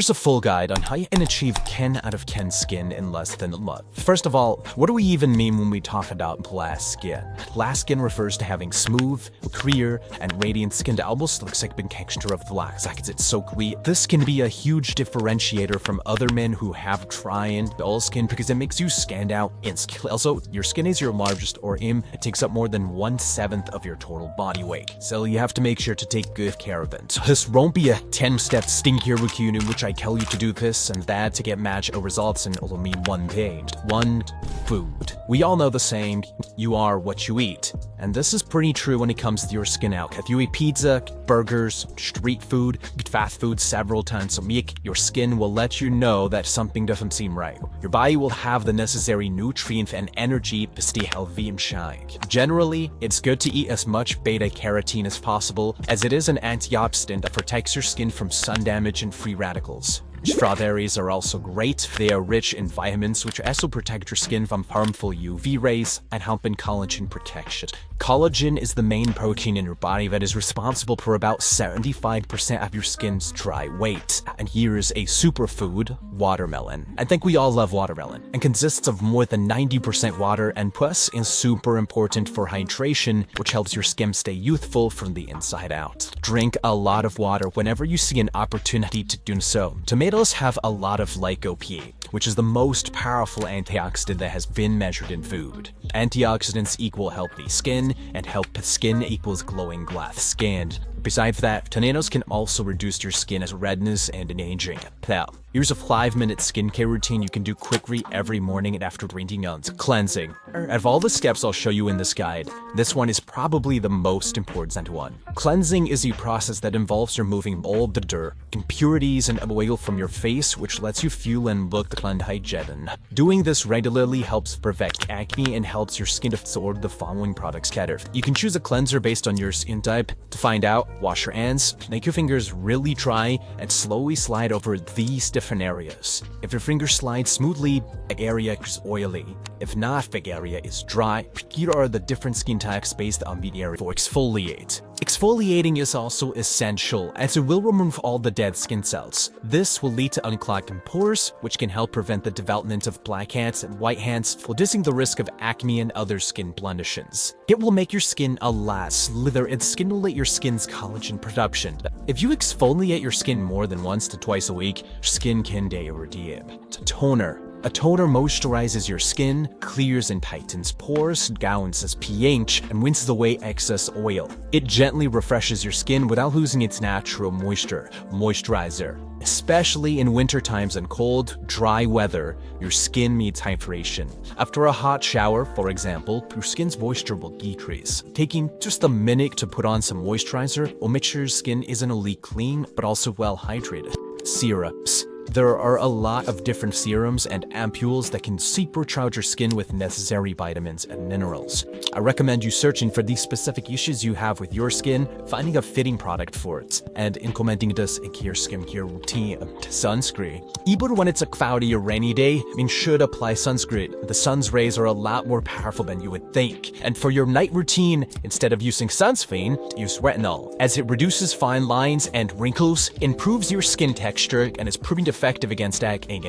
Here's a full guide on how you can achieve 10 out of 10 skin in less than a month. First of all, what do we even mean when we talk about glass skin? Glass skin refers to having smooth, clear, and radiant skin that almost looks like the texture of glass. It's so clear. This can be a huge differentiator from other men who have dry and dull skin because it makes you stand out instantly. Also, your skin is your largest organ. It takes up more than 1/7 of your total body weight, so you have to make sure to take good care of it. This won't be a 10-step skincare routine in which I tell you to do this and that to get magical results, and it'll mean one thing. One, food. We all know the saying, you are what you eat. And this is pretty true when it comes to your skin out. If you eat pizza, burgers, street food, fast food several times a week, your skin will let you know that something doesn't seem right. Your body will have the necessary nutrients and energy to stay healthy and shine. Generally, it's good to eat as much beta-carotene as possible, as it is an antioxidant that protects your skin from sun damage and free radicals. Strawberries are also great. They are rich in vitamins, which also protect your skin from harmful UV rays and help in collagen protection. Collagen is the main protein in your body that is responsible for about 75% of your skin's dry weight. And here is a superfood, watermelon. I think we all love watermelon, and consists of more than 90% water, and plus is super important for hydration, which helps your skin stay youthful from the inside out. Drink a lot of water whenever you see an opportunity to do so. Tomatoes have a lot of lycopene, which is the most powerful antioxidant that has been measured in food. Antioxidants equal healthy skin, and healthy skin equals glowing glass skin. Besides that, tomatoes can also reduce your skin's redness and aging. Now, here's a 5-minute skincare routine you can do quickly every morning and after drinking on cleansing. Out of all the steps I'll show you in this guide, this one is probably the most important one. Cleansing is a process that involves removing all the dirt, impurities, and oil from your face, which lets you feel and look hygienic. Doing this regularly helps prevent acne and helps your skin absorb the following products better. You can choose a cleanser based on your skin type. To find out, wash your hands, make your fingers really dry, and slowly slide over these different areas. If your fingers slide smoothly, the area is oily. If not, the area is dry. Here are the different skin types based on the area. For exfoliate. Exfoliating is also essential, as it will remove all the dead skin cells. This will lead to unclogging pores, which can help prevent the development of blackheads and whiteheads, reducing the risk of acne and other skin blemishes. It will make your skin a lot smoother and stimulate your skin's collagen production. If you exfoliate your skin more than once to twice a week, your skin can irradiate. Toner. A toner moisturizes your skin, clears and tightens pores, balances pH, and rinses away excess oil. It gently refreshes your skin without losing its natural moisturizer. Especially in winter times and cold, dry weather, your skin needs hydration. After a hot shower, for example, your skin's moisture will decrease. Taking just a minute to put on some moisturizer will make sure your skin isn't only clean, but also well hydrated. Syrups. There are a lot of different serums and ampules that can supercharge your skin with necessary vitamins and minerals. I recommend you searching for these specific issues you have with your skin, finding a fitting product for it, and implementing this into your skincare routine. Sunscreen. Even when it's a cloudy or rainy day, you should apply sunscreen. The sun's rays are a lot more powerful than you would think. And for your night routine, instead of using sunscreen, use retinol, as it reduces fine lines and wrinkles, improves your skin texture, and is proving effective against acne.